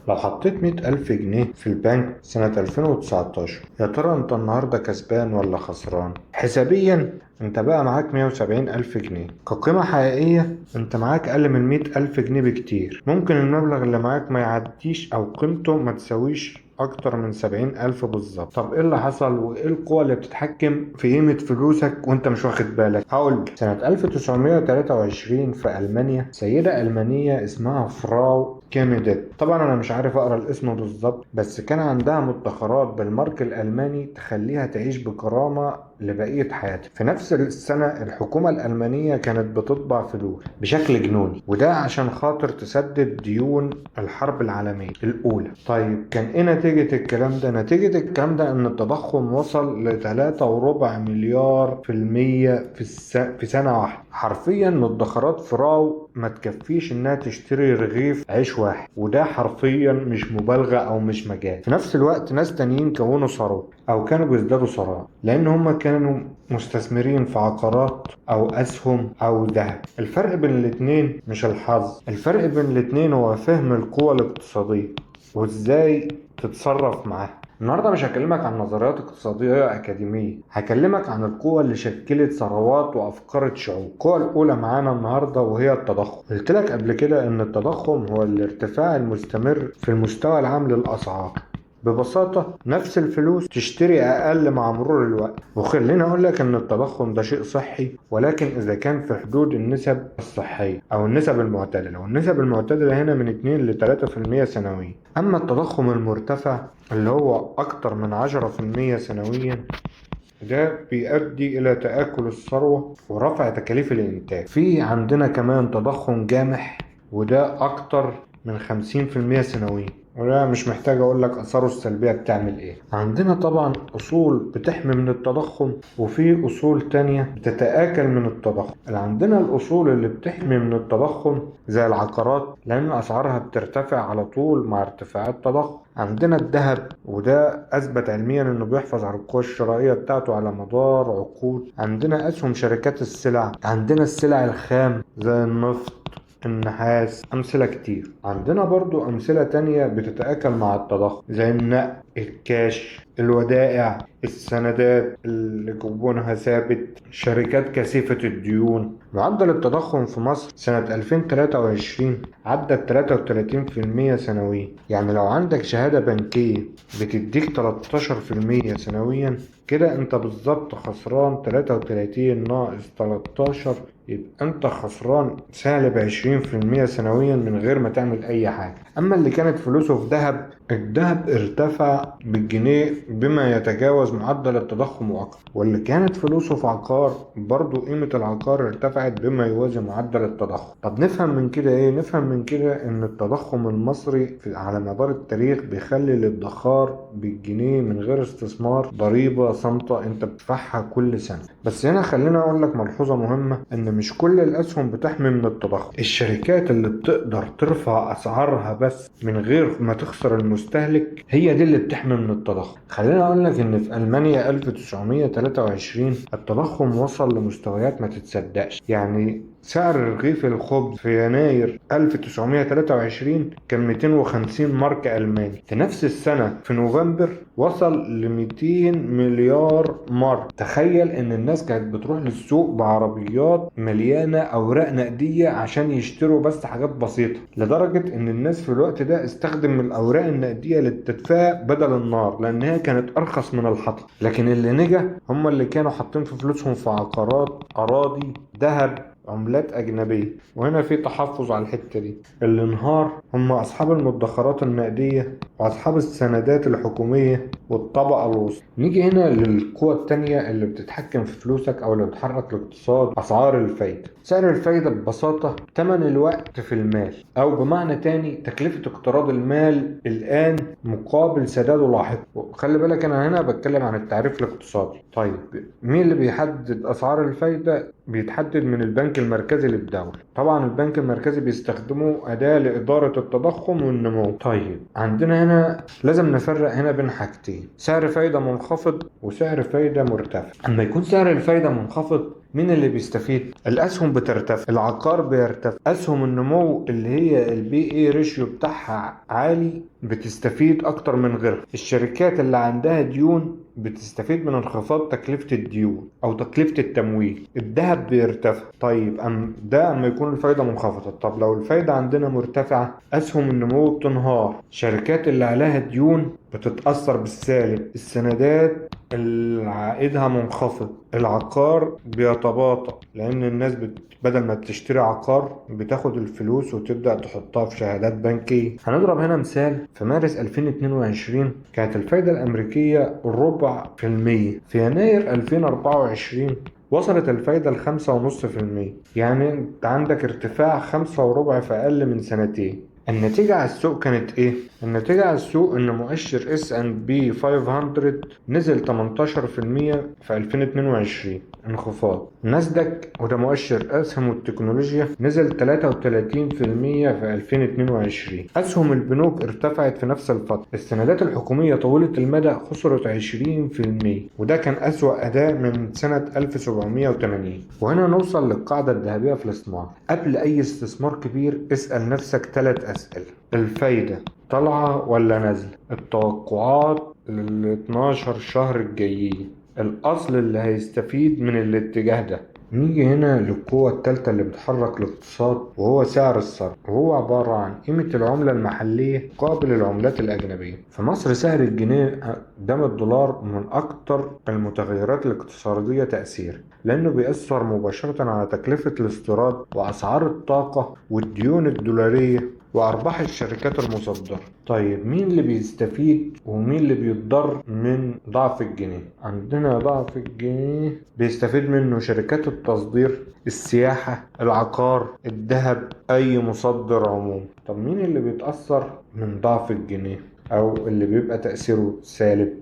لو حطيت 100,000 جنيه في البنك سنة 2019، يا ترى انت النهاردة كسبان ولا خسران؟ حسابيا انت بقى معاك 170,000 جنيه، كقيمة حقيقية انت معاك أقل من 100,000 جنيه بكتير. ممكن المبلغ اللي معاك ما يعديش أو قيمته ما تساويش أكتر من 70,000 بالظبط. طب إيه اللي حصل وإيه القوة اللي بتتحكم في قيمة فلوسك وأنت مش واخد بالك؟ هقولك. سنة 1923 في ألمانيا، سيدة ألمانية اسمها فراو كيميدت، طبعا أنا مش عارف أقرأ الاسم بالظبط، بس كان عندها مدخرات بالمارك الألماني تخليها تعيش بكرامة لبقية حياتها. في نفس السنة الحكومة الألمانية كانت بتطبع فلوس بشكل جنوني، وده عشان خاطر تسدد ديون الحرب العالمية الأولى. طيب كان إيه نتيجة الكلام ده؟ نتيجة الكلام ده إن التضخم وصل ل3.4 مليار في المية في سنة واحدة. حرفيا مدخرات فراو ما تكفيش إنها تشتري رغيف عيش واحد، وده حرفيا مش مبالغة أو مش مجال. في نفس الوقت ناس تانيين كونوا ثروة أو كانوا بيزدادوا ثراء لأن هم كانوا مستثمرين في عقارات أو أسهم أو ذهب. الفرق بين الاتنين مش الحظ، الفرق بين الاتنين هو فهم القوة الاقتصادية وإزاي تتصرف معاها. النهارده مش هكلمك عن نظريات اقتصادية أكاديمية، هكلمك عن القوة اللي شكلت ثروات وأفكار الشعوب. القوة الأولى معانا النهارده وهي التضخم. قلت لك قبل كده إن التضخم هو الارتفاع المستمر في المستوى العام للأسعار. ببساطة نفس الفلوس تشتري أقل مع مرور الوقت. وخليني أقول لك إن التضخم ده شيء صحي، ولكن إذا كان في حدود النسب الصحية أو النسب المعتدلة، والنسب المعتدلة هنا من 2 ل 3% سنويا. أما التضخم المرتفع اللي هو أكتر من 10% سنويا، ده بيؤدي إلى تآكل الثروة ورفع تكاليف الإنتاج. في عندنا كمان تضخم جامح، وده أكتر من 50% سنويا، ولا مش محتاج اقول لك اثاره السلبية بتعمل ايه. عندنا طبعا اصول بتحمي من التضخم، وفي اصول تانية بتتآكل من التضخم. اللي عندنا الاصول اللي بتحمي من التضخم زي العقارات، لان اسعارها بترتفع على طول مع ارتفاع التضخم. عندنا الذهب، وده اثبت علميا انه بيحافظ على القوة الشرائية بتاعته على مدار عقود. عندنا اسهم شركات السلع، عندنا السلع الخام زي النفط، النحاس، أمثلة كتير. عندنا برضو أمثلة تانية بتتآكل مع التضخم زي النقد، الكاش، الودائع، السندات اللي جوبونها ثابت، شركات كثيفة الديون. معدل التضخم في مصر سنة 2023 عدى 33% سنويا. يعني لو عندك شهادة بنكية بتديك 13% سنويا، كده انت بالظبط خسران 33 ناقص 13، يبقى انت خسران سالب 20% سنويا من غير ما تعمل اي حاجة. اما اللي كانت فلوسه في ذهب، الذهب ارتفع بالجنيه بما يتجاوز معدل التضخم واكثر. واللي كانت فلوسه في عقار، برضو قيمة العقار ارتفعت بما يوازي معدل التضخم. طب نفهم من كده ايه؟ نفهم من كده ان التضخم المصري على مدار التاريخ بيخلي الادخار بالجنيه من غير استثمار ضريبة صامتة انت بتدفعها كل سنة. بس هنا خلينا اقول لك ملحوظة مهمة، ان مش كل الاسهم بتحمي من التضخم. الشركات اللي بتقدر ترفع اسعارها بس من غير ما تخسر المستهلك هي دي اللي بتحمي من التضخم. خلينا اقول لك ان في المانيا 1923 التضخم وصل لمستويات ما تتصدقش. يعني سعر رغيف الخبز في يناير 1923 كان 250 مارك ألماني. في نفس السنة في نوفمبر وصل ل 200 مليار مارك. تخيل ان الناس كانت بتروح للسوق بعربيات مليانة اوراق نقدية عشان يشتروا بس حاجات بسيطة، لدرجة ان الناس في الوقت ده استخدم الاوراق النقدية للتدفئة بدل النار، لان هي كانت ارخص من الحطب. لكن اللي نجا هم اللي كانوا حاطين في فلوسهم في عقارات، اراضي، ذهب، عملات أجنبية. وهنا في تحفظ على الحتة دي. اللي انهار هم أصحاب المدخرات النقدية وأصحاب السندات الحكومية والطبقة الوسطى. نيجي هنا للقوة التانية اللي بتتحكم في فلوسك أو اللي بتحرك الاقتصاد، أسعار الفايدة. سعر الفايدة ببساطة تمن الوقت في المال، أو بمعنى تاني تكلفة اقتراض المال الآن مقابل سداده لاحقا. خلي بالك أنا هنا بتكلم عن التعريف الاقتصادي. طيب مين اللي بيحدد أسعار الفايدة؟ بيتحدد من البنك المركزي للدولة. طبعا البنك المركزي بيستخدمه أداة لإدارة التضخم والنمو. طيب عندنا هنا لازم نفرق هنا بين حاجتين: سعر فايدة منخفض وسعر فايدة مرتفع. أما يكون سعر الفايدة منخفض، مين اللي بيستفيد؟ الأسهم بترتفع، العقار بيرتفع، أسهم النمو اللي هي البي اي ريشيو بتاعها عالي بتستفيد أكتر من غيرها. الشركات اللي عندها ديون بتستفيد من انخفاض تكلفة الديون أو تكلفة التمويل. الذهب بيرتفع. طيب ده أما يكون الفايدة منخفضة. طب لو الفايدة عندنا مرتفعة، أسهم النمو بتنهار، الشركات اللي عليها ديون بتتأثر بالسالب، السندات اللي عائدها منخفض، العقار بيتباطأ لأن الناس بدل ما بتشتري عقار بتاخد الفلوس وتبدأ تحطها في شهادات بنكية. هنضرب هنا مثال: في مارس 2022 كانت الفايدة الأمريكية 0.25%. في يناير 2024 وصلت الفايدة ل5.5%. يعني انت عندك ارتفاع 5.25 في أقل من سنتين. النتيجة على السوق كانت ايه؟ النتيجة على السوق ان مؤشر S&P 500 نزل 18% في 2022 انخفاض. ناسداك وده مؤشر اسهم التكنولوجيا نزل 33% في 2022. اسهم البنوك ارتفعت في نفس الفترة. السندات الحكومية طويلة المدى خسرت 20%، وده كان أسوأ أداء من سنة 1780. وهنا نوصل للقاعدة الذهبية في الاستثمار: قبل أي استثمار كبير اسأل نفسك 3 أسئلة: الفايدة طالعة ولا نازلة؟ التوقعات لل 12 شهر الجايين؟ الأصل اللي هيستفيد من الاتجاه ده؟ نيجي هنا للقوة التالتة اللي بتحرك الاقتصاد، وهو سعر الصرف، وهو عبارة عن قيمة العملة المحلية قابل العملات الأجنبية. في مصر سعر الجنيه قدام الدولار من أكتر المتغيرات الاقتصادية تأثير، لأنه بيأثر مباشرة على تكلفة الاستيراد وأسعار الطاقة والديون الدولارية وأرباح الشركات المصدرة. طيب مين اللي بيستفيد ومين اللي بيتضر من ضعف الجنيه؟ عندنا ضعف الجنيه بيستفيد منه شركات التصدير، السياحة، العقار، الذهب، أي مصدر عموم. طب مين اللي بيتأثر من ضعف الجنيه أو اللي بيبقى تأثيره سالب؟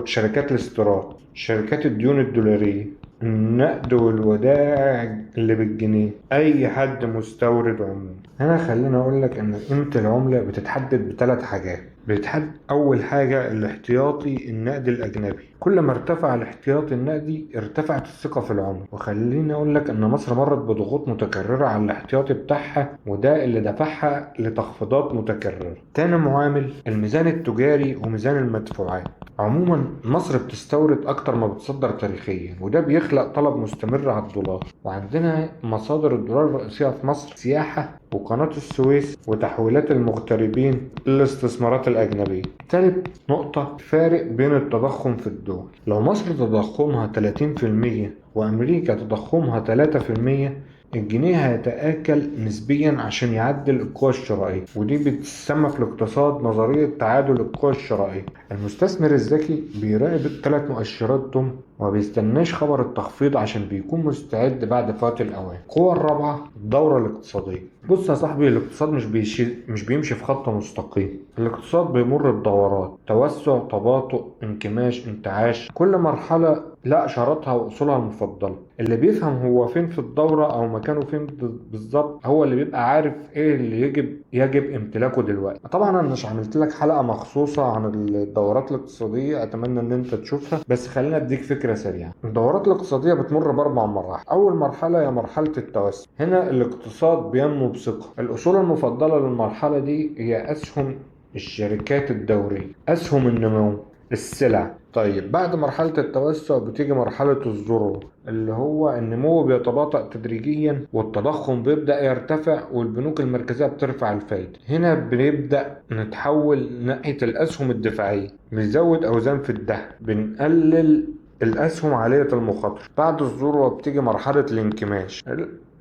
شركات الاستيراد، شركات الديون الدولارية، النقد والودائع اللي بالجنيه، اي حد مستورد عموما. هنا خلينا اقول لك ان قيمة العملة بتتحدد ب3 حاجات. اول حاجة الاحتياطي النقدي الاجنبي. كل ما ارتفع الاحتياطي النقدي ارتفعت الثقة في العملة. وخليني اقول لك ان مصر مرت بضغوط متكررة على الاحتياطي بتاعها، وده اللي دفعها لتخفيضات متكررة. تاني معامل الميزان التجاري وميزان المدفوعات. عموما مصر بتستورد اكتر ما بتصدر تاريخيا، وده بيخلق طلب مستمر على الدولار. وعندنا مصادر الدولار الرئيسية في مصر: سياحة وقناة السويس وتحويلات المغتربين للاستثمارات الأجنبية. ثالث نقطة: فارق بين التضخم في الدول. لو مصر تضخمها 30% وأمريكا تضخمها 3%، الجنيه هيتآكل نسبيا عشان يعدل القوى الشرائية، ودي بتسمى في الاقتصاد نظرية تعادل القوى الشرائية. المستثمر الذكي بيراقب ال3 مؤشرات دول وما بيستناش خبر التخفيض عشان بيكون مستعد بعد فوات الأوان. القوة الرابعة الدورة الاقتصادية. بص يا صاحبي، الاقتصاد مش بيمشي في خط مستقيم. الاقتصاد بيمر بدورات: توسع، تباطؤ، انكماش، انتعاش. كل مرحلة لا إشاراتها وأصولها المفضلة. اللي بيفهم هو فين في الدورة أو مكانه فين بالظبط هو اللي بيبقى عارف إيه اللي يجب امتلاكه دلوقتي. طبعا أنا مش عملت لك حلقة مخصوصة عن الدورات الاقتصادية، أتمنى إن أنت تشوفها، بس خلينا أديك فكرة سريعة. الدورات الاقتصادية بتمر ب4 مراحل. أول مرحلة هي مرحلة التوسع. هنا الاقتصاد بينمو بثقة. الأصول المفضلة للمرحلة دي هي أسهم الشركات الدورية، أسهم النمو، السلع. طيب بعد مرحلة التوسع بتيجي مرحلة الذروة، اللي هو النمو بيتباطأ تدريجيا والتضخم بيبدأ يرتفع والبنوك المركزية بترفع الفايدة. هنا بنبدأ نتحول ناحية الأسهم الدفاعية، بنزود أوزان في الدهب، بنقلل الأسهم عالية المخاطرة. بعد الذروة بتيجي مرحلة الانكماش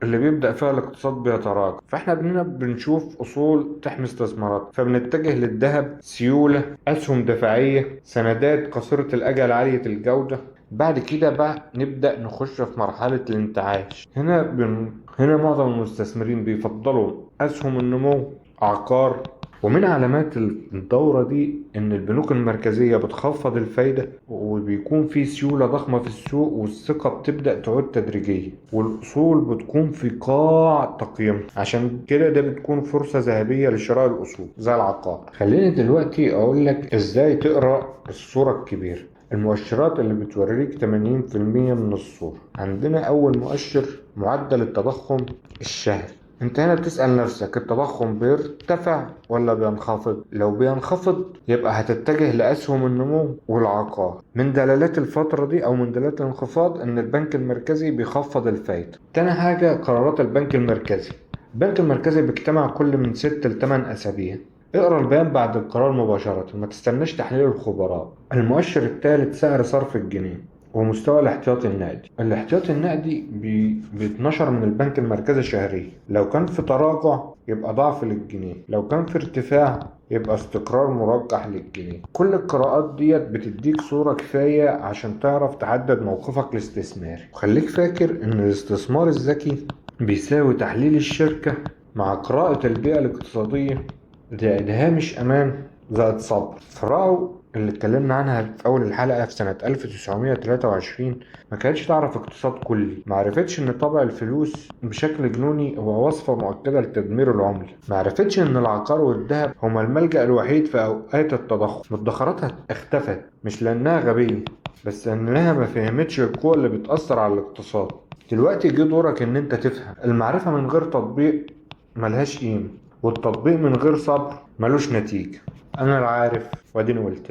اللي بيبدأ فيها الاقتصاد بيتراجع. فاحنا بنشوف أصول تحمي استثمارات، فبنتجه للذهب، سيولة، أسهم دفاعية، سندات قصيرة الأجل عالية الجودة. بعد كده بقى نبدأ نخش في مرحلة الانتعاش. هنا معظم المستثمرين بيفضلوا أسهم النمو، عقار، ومن علامات الدورة دي إن البنوك المركزية بتخفض الفايدة، وبيكون في سيولة ضخمة في السوق، والثقة بتبدأ تعود تدريجيا، والأصول بتكون في قاع تقييمها. عشان كده ده بتكون فرصة ذهبية لشراء الأصول زي العقار. خليني دلوقتي أقول لك إزاي تقرأ الصورة الكبيرة. المؤشرات اللي بتوريك 80% من الصورة. عندنا أول مؤشر معدل التضخم الشهري. انت هنا بتسأل نفسك التضخم بيرتفع ولا بينخفض؟ لو بينخفض يبقى هتتجه لأسهم النمو والعقار. من دلالات الفترة دي أو من دلالات الانخفاض إن البنك المركزي بيخفض الفايدة. تاني حاجة قرارات البنك المركزي. البنك المركزي بيجتمع كل من 6 ل 8 أسابيع. اقرا البيان بعد القرار مباشرة، ما تستناش تحليل الخبراء. المؤشر الثالث سعر صرف الجنيه ومستوى الاحتياطي النقدي. الاحتياطي النقدي بيتنشر من البنك المركزي شهريا. لو كان في تراجع يبقى ضعف للجنيه، لو كان في ارتفاع يبقى استقرار مرجح للجنيه. كل القراءات ديت بتديك صورة كفاية عشان تعرف تحدد موقفك الاستثماري. وخليك فاكر ان الاستثمار الذكي بيساوي تحليل الشركة مع قراءة البيئة الاقتصادية زائد هامش أمان زائد صبر. فراو اللي اتكلمنا عنها في أول الحلقة في سنة 1923 ما كانتش تعرف اقتصاد كلي. ما عرفتش إن طبع الفلوس بشكل جنوني هو وصفة مؤكدة لتدمير العملة. ما عرفتش إن العقار والذهب هما الملجأ الوحيد في أوقات التضخم. مدخراتها اختفت مش لأنها غبية، بس لأنها ما فهمتش القوة اللي بتأثر على الاقتصاد. دلوقتي جه دورك إن أنت تفهم. المعرفة من غير تطبيق ملهاش قيمة، والتطبيق من غير صبر ملوش نتيجة. أنا العارف وأديني قلت.